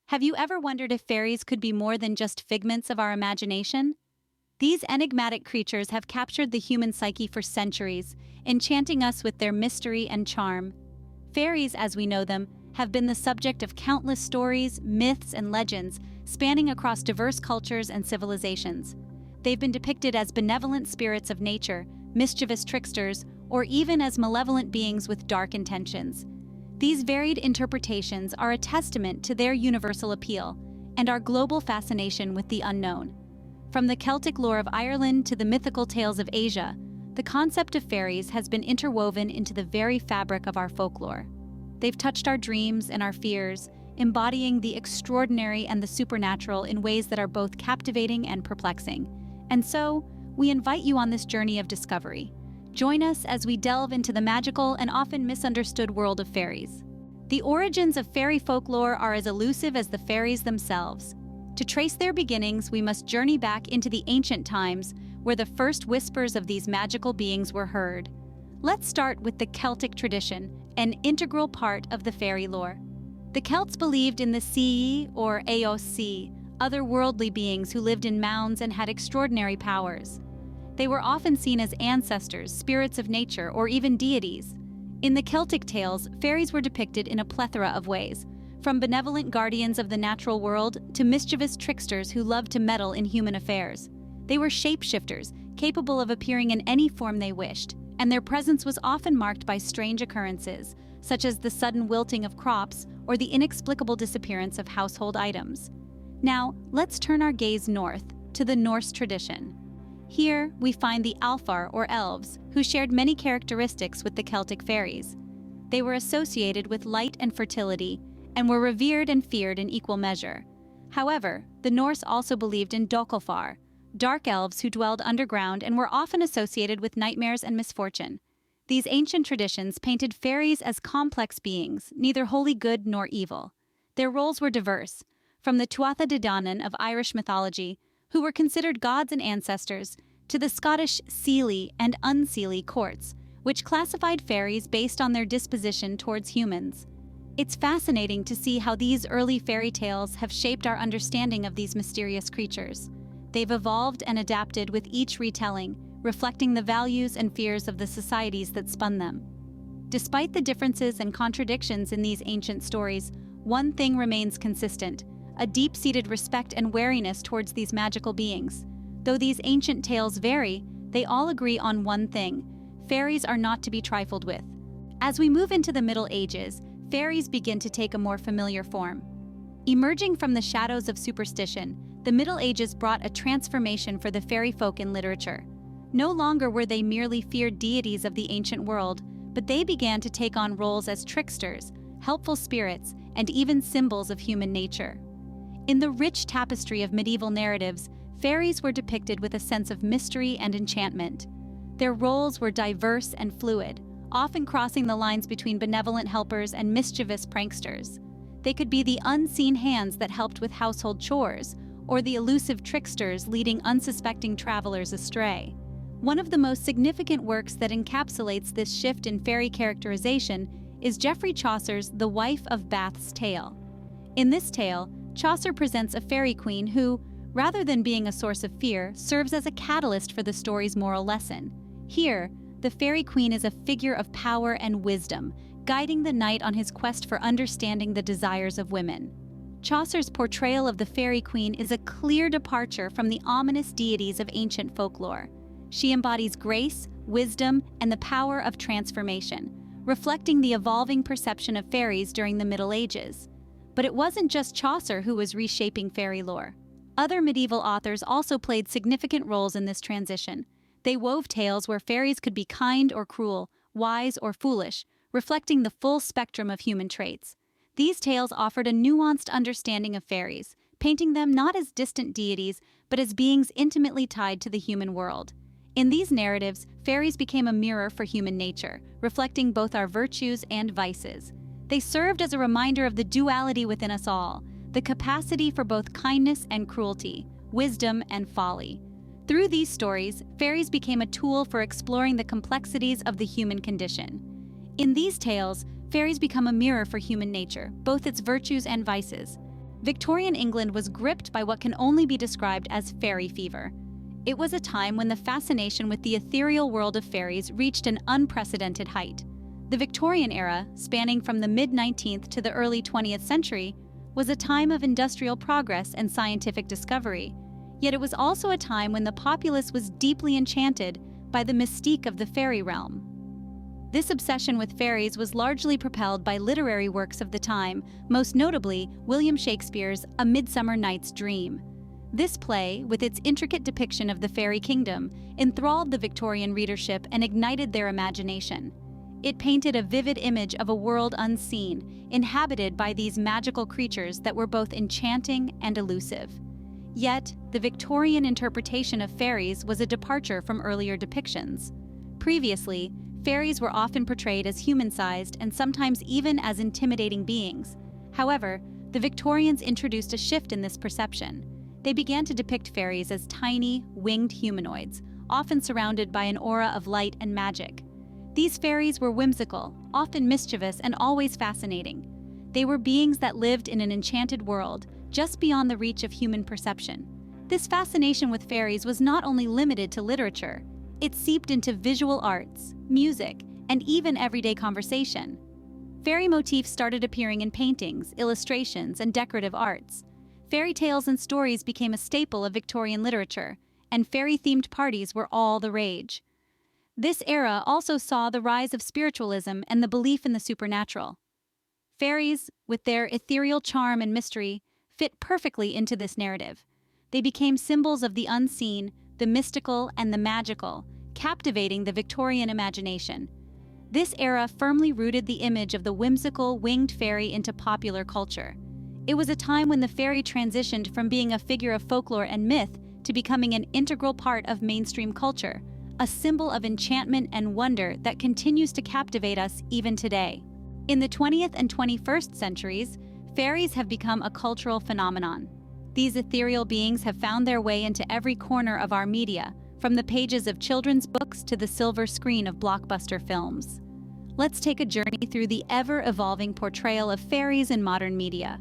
Have you ever wondered if fairies could be more than just figments of our imagination? These enigmatic creatures have captured the human psyche for centuries, enchanting us with their mystery and charm. Fairies, as we know them, have been the subject of countless stories, myths, and legends, spanning across diverse cultures and civilizations. They've been depicted as benevolent spirits of nature, mischievous tricksters, or even as malevolent beings with dark intentions. These varied interpretations are a testament to their universal appeal and our global fascination with the unknown. From the Celtic lore of Ireland to the mythical tales of Asia, the concept of fairies has been interwoven into the very fabric of our folklore. They've touched our dreams and our fears, embodying the extraordinary and the supernatural in ways that are both captivating and perplexing. And so, we invite you on this journey of discovery. Join us as we delve into the magical and often misunderstood world of fairies. The origins of fairy folklore are as elusive as the fairies themselves. To trace their beginnings, we must journey back into the ancient times, where the first whispers of these magical beings were heard. Let's start with the Celtic tradition, an integral part of the fairy lore. The Celts believed in the Sea, or Aoc, otherworldly beings who lived in mounds and had extraordinary powers. They were often seen as ancestors, spirits of nature, or even deities. In the Celtic tales, fairies were depicted in a plethora of ways, from benevolent guardians of the natural world to mischievous tricksters who loved to meddle in human affairs. They were shapeshifters, capable of appearing in any form they wished, and their presence was often marked by strange occurrences, such as the sudden wilting of crops or the inexplicable disappearance of household items. Now, let's turn our gaze north, to the Norse tradition. Here, we find the Alfar, or elves, who shared many characteristics with the Celtic fairies. They were associated with light and fertility, and were revered and feared in equal measure. However, the Norse also believed in Dökkvalkar, dark elves who dwelled underground and were often associated with nightmares and misfortune. These ancient traditions painted fairies as complex beings, neither wholly good nor evil. Their roles were diverse, from the Tuatha De Danann of Irish mythology, who were considered gods and ancestors, to the Scottish Seelie and Unseelie courts, which classified fairies based on their disposition towards humans. It's fascinating to see how these early fairy tales have shaped our understanding of these mysterious creatures. They've evolved and adapted with each retelling, reflecting the values and fears of the societies that spun them. Despite the differences and contradictions in these ancient stories, one thing remains consistent: a deep-seated respect and wariness towards these magical beings. Though these ancient tales vary, they all agree on one thing: fairies are not to be trifled with. As we move into the Middle Ages, fairies begin to take a more familiar form. Emerging from the shadows of superstition, the Middle Ages brought a transformation for the fairy folk in literature. No longer were they merely feared deities of the ancient world, but they began to take on roles as tricksters, helpful spirits, and even symbols of human nature. In the rich tapestry of medieval narratives, fairies were depicted with a sense of mystery and enchantment. Their roles were diverse and fluid, often crossing the lines between benevolent helpers and mischievous pranksters. They could be the unseen hands that helped with household chores, or the elusive tricksters leading unsuspecting travelers astray. One of the most significant works that encapsulates this shift in fairy characterization is Geoffrey Chaucer's The Wife of Bath's Tale. In this tale, Chaucer presents a fairy queen who, rather than being a source of fear, serves as a catalyst for the story's moral lesson. Here, the fairy queen is a figure of power and wisdom, guiding the knight on his quest for understanding the desires of women. Chaucer's portrayal of the fairy queen is a clear departure from the ominous deities of ancient folklore. She embodies grace, wisdom, and the power of transformation, reflecting the evolving perception of fairies during the Middle Ages. But it wasn't just Chaucer who was reshaping fairy lore. Other medieval authors also played significant roles in this transition. They wove tales where fairies could be kind or cruel, wise or foolish, reflecting the full spectrum of human traits. These tales offered a nuanced understanding of fairies, painting them not as distant deities, but as beings intimately tied to the human world. In these narratives, fairies became a mirror for human nature, reflecting both our virtues and vices. They served as a reminder of the duality within us all, the capacity for both kindness and cruelty, wisdom and folly. Through these stories, fairies became a tool for exploring the complexities of the human condition. In these tales, fairies become a mirror for human nature, both its virtues and vices. Victorian England was gripped by what can only be described as fairy fever. It was a time when the fascination with the ethereal world of fairies reached an unprecedented height. The Victorian era, spanning from the mid-19th to the early 20th century, was a time of industrial progress and scientific discovery. Yet it was also a time when the populace was deeply enchanted by the mystique of the fairy realm. This obsession with fairies was largely propelled by literary works of the time, most notably William Shakespeare's A Midsummer Night's Dream. This play, with its intricate depiction of the fairy kingdom, enthralled the Victorian readership and ignited their imagination. It painted a vivid image of a world unseen, inhabited by these magical creatures that were both enchanting and elusive. Yet, the Victorian interpretation of fairies was a departure from earlier depictions. Previously, fairies were often portrayed as human-sized and sometimes even as intimidating beings. However, the Victorians introduced a shift in this perception. They began to depict fairies as tiny, winged humanoids, often surrounded by an aura of light and magic. These fairies were whimsical, often mischievous, and always fascinating. They were beings that lived in an enchanted world, just beyond the reach of human perception. This fascination with fairies was not only limited to literature, it seeped into visual arts, music, and even everyday conversation. Fairy motifs started appearing in paintings, illustrations, and decorative arts. Fairy tales and stories became a staple of Victorian literature, and fairy-themed parties were all the rage. This era also saw the rise of spiritualism and the belief in the supernatural. Fairies, with their ethereal charm and mystery, fit perfectly into this narrative. They became symbols of the unseen, the mystical, and the magical, captivating the Victorian imagination. This era firmly rooted the image of the whimsical, winged fairy into popular culture. It was a time when the fairy transitioned from being a figure of folklore and myth to becoming an integral part of mainstream culture, a symbol of enchantment and wonder that continues to captivate us even today. In the 20th and 21st centuries, fairies have become a cultural phenomenon. These ethereal beings have found their way into every corner of our media, from the pages of children's books to the silver screen of blockbuster films. Let's take a journey through the ever-evolving portrayal of fairies in modern media.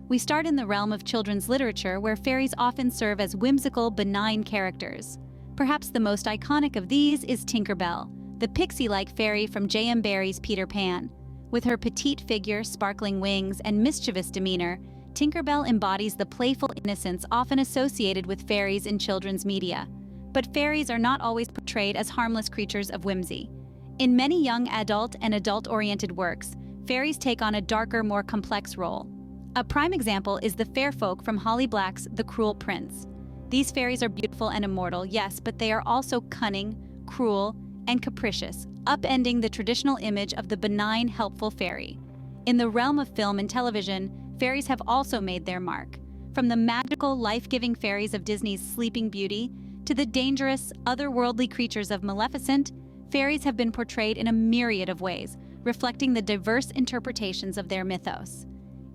We start in the realm of children's literature, where fairies often serve as whimsical, benign characters. Perhaps the most iconic of these is Tinker Bell, the pixie-like fairy from J.M. Barrie's Peter Pan. With her petite figure, sparkling wings, and mischievous demeanor, Tinker Bell embodies the playful innocence often associated with fairies in children's media. But fairies are not always portrayed as harmless creatures of whimsy. In many young adult and adult-oriented works, fairies take on a darker, more complex role. A prime example is the fair folk from Holly Black's The Cruel Prince. These fairies are beautiful and immortal, yes, but they are also cunning, cruel, and capricious, upending the traditional image of the benign, helpful fairy. In the realm of film and television, fairies have also made their mark. From the magical, life-giving fairies of Disney's Sleeping Beauty to the dangerous, otherworldly creatures of Maleficent, fairies have been portrayed in a myriad of ways, reflecting the diverse interpretations of their mythos.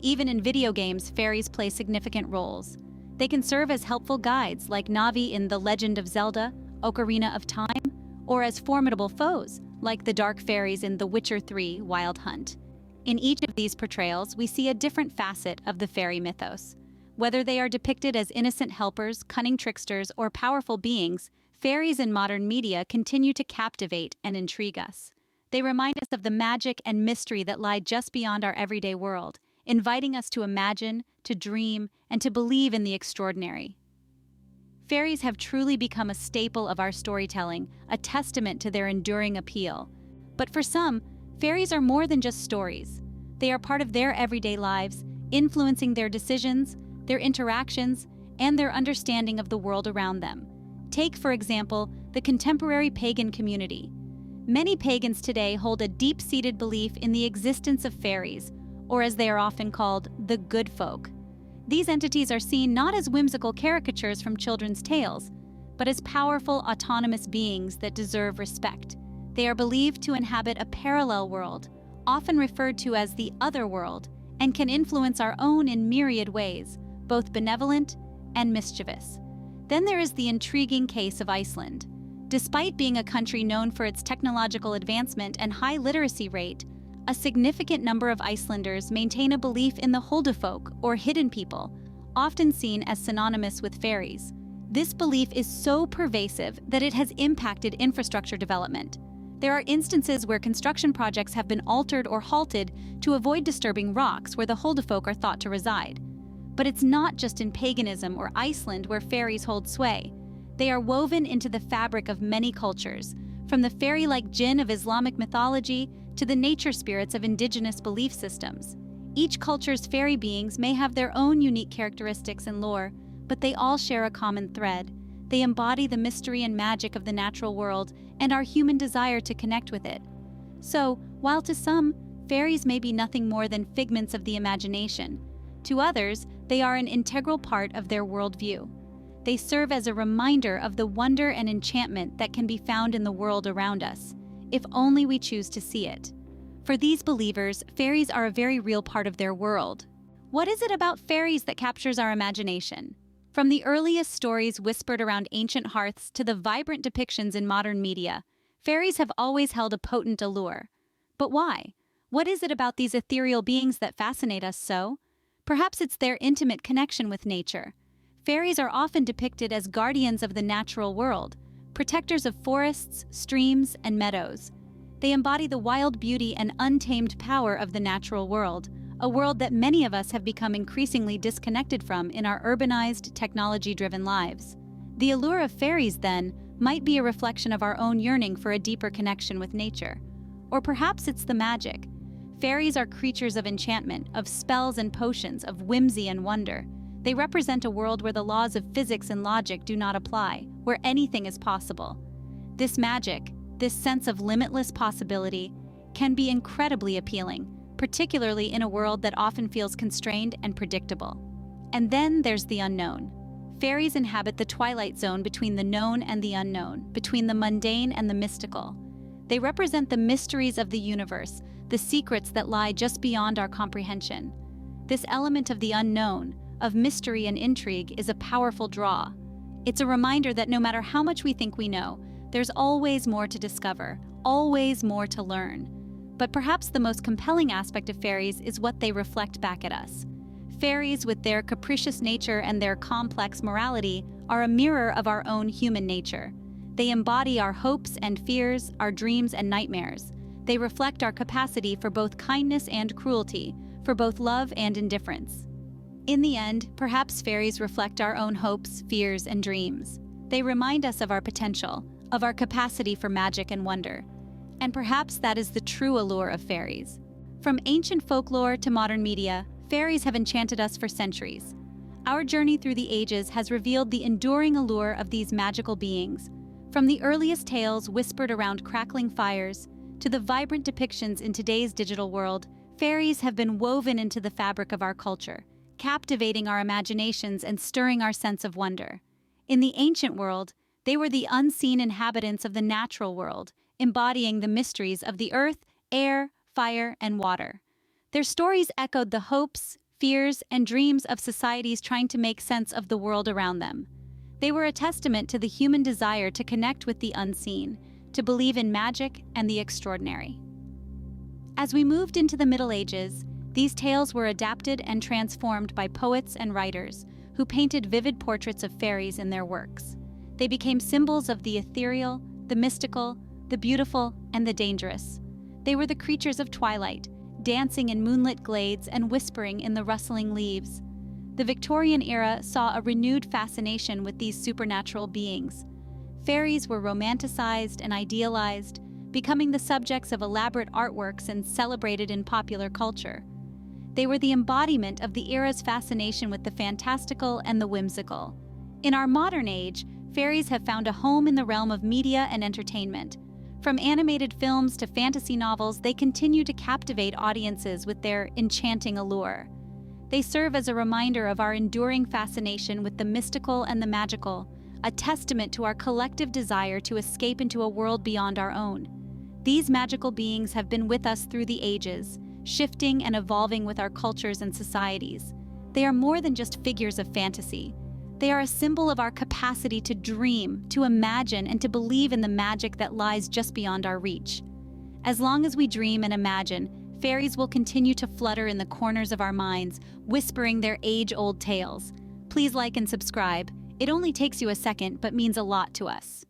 Even in video games, fairies play significant roles. They can serve as helpful guides, like Navi in The Legend of Zelda, Ocarina of Time, or as formidable foes, like the dark fairies in The Witcher 3: Wild Hunt. In each of these portrayals, we see a different facet of the fairy mythos. Whether they are depicted as innocent helpers, cunning tricksters, or powerful beings, fairies in modern media continue to captivate and intrigue us. They remind us of the magic and mystery that lie just beyond our everyday world, inviting us to imagine, to dream, and to believe in the extraordinary. Fairies have truly become a staple of our storytelling, a testament to their enduring appeal. But for some, fairies are more than just stories. They are part of their everyday lives, influencing their decisions, their interactions, and their understanding of the world around them. Take, for example, the contemporary pagan community. Many pagans today hold a deep-seated belief in the existence of fairies, or as they are often called, the good folk. These entities are seen not as whimsical caricatures from children's tales, but as powerful, autonomous beings that deserve respect. They are believed to inhabit a parallel world, often referred to as the other world, and can influence our own in myriad ways, both benevolent and mischievous. Then there is the intriguing case of Iceland. Despite being a country known for its technological advancement and high literacy rate, A significant number of Icelanders maintain a belief in the Huldufolk, or hidden people, often seen as synonymous with fairies. This belief is so pervasive that it has impacted infrastructure development. There are instances where construction projects have been altered or halted to avoid disturbing rocks where the Huldufolk are thought to reside. But it's not just in paganism or Iceland where fairies hold sway. They are woven into the fabric of many cultures, from the fairy-like jinn of Islamic mythology to the nature spirits of indigenous belief systems. Each culture's fairy beings may have their own unique characteristics and lore, but they all share a common thread. They embody the mystery and magic of the natural world and our human desire to connect with it. So, while to some, fairies may be nothing more than figments of the imagination, to others, they are an integral part of their worldview. They serve as a reminder of the wonder and enchantment that can be found in the world around us, if only we choose to see it. For these believers, fairies are a very real part of their world. What is it about fairies that captures our imagination? From the earliest stories whispered around ancient hearths to the vibrant depictions in modern media, fairies have always held a potent allure. But why? What is it about these ethereal beings that fascinate us so? Perhaps it's their intimate connection with nature. Fairies are often depicted as guardians of the natural world, protectors of forests, streams, and meadows. They embody the wild beauty and untamed power of the natural world, a world that many of us have become increasingly disconnected from in our urbanized, technology-driven lives. The allure of fairies, then, might be a reflection of our own yearning for a deeper connection with nature. Or perhaps it's the magic. Fairies are creatures of enchantment, of spells and potions, of whimsy and wonder. They represent a world where the laws of physics and logic do not apply, where anything is possible. This magic, this sense of limitless possibility, can be incredibly appealing, particularly in a world that often feels constrained and predictable. And then there's the unknown. Fairies inhabit the twilight zone between the known and the unknown, between the mundane and the mystical. They represent the mysteries of the universe, the secrets that lie just beyond our comprehension. This element of the unknown, of mystery and intrigue, is a powerful draw. It's a reminder that no matter how much we think we know, there's always more to discover, always more to learn. But perhaps the most compelling aspect of fairies is what they reflect back at us. Fairies, with their capricious nature and their complex morality, are a mirror of our own human nature. They embody our hopes and fears, our dreams and nightmares. They reflect our capacity for both kindness and cruelty, for both love and indifference. In the end, perhaps fairies reflect our own hopes, fears, and dreams. They remind us of our potential, of our capacity for magic and wonder. And perhaps that is the true allure of fairies. From ancient folklore to modern media, fairies have enchanted us for centuries. Our journey through the ages has revealed the enduring allure of these magical beings. From the earliest tales whispered around crackling fires, to the vibrant depictions in today's digital world, fairies have been woven into the fabric of our culture, captivating our imaginations and stirring our sense of wonder. In the ancient world, they were the unseen inhabitants of the natural world, embodying the mysteries of the earth, air, fire, and water. Their stories echoed the hopes, fears, and dreams of societies trying to make sense of the world around them. They were a testament to the human desire to connect with the unseen, to believe in magic and the extraordinary. As we moved into the Middle Ages, these tales were adapted and transformed by poets and writers who painted vivid portraits of fairies in their works. They became symbols of the ethereal, the mystical, the beautiful, and the dangerous. They were the creatures of twilight, dancing in moonlit glades and whispering in the rustling leaves. The Victorian era saw a renewed fascination with these supernatural beings. Fairies were romanticized and idealized, becoming the subjects of elaborate artworks and celebrated in popular culture. They were the embodiment of the era's fascination with the fantastical and the whimsical. In our modern age, fairies have found a home in the realm of media and entertainment. From animated films to fantasy novels, they continue to captivate audiences with their enchanting allure. They serve as a reminder of our enduring fascination with the mystical and the magical, a testament to our collective desire to escape into a world beyond our own. These magical beings have been with us through the ages, shifting and evolving with our cultures and societies. They are more than just figures of fantasy. They are a symbol of our capacity to dream, to imagine, and to believe in the magic that lies just beyond our reach. As long as we dream and imagine, fairies will continue to flutter in the corners of our minds, whispering their age-old tales. Please like and subscribe. It only takes you a second, but means a lot to us.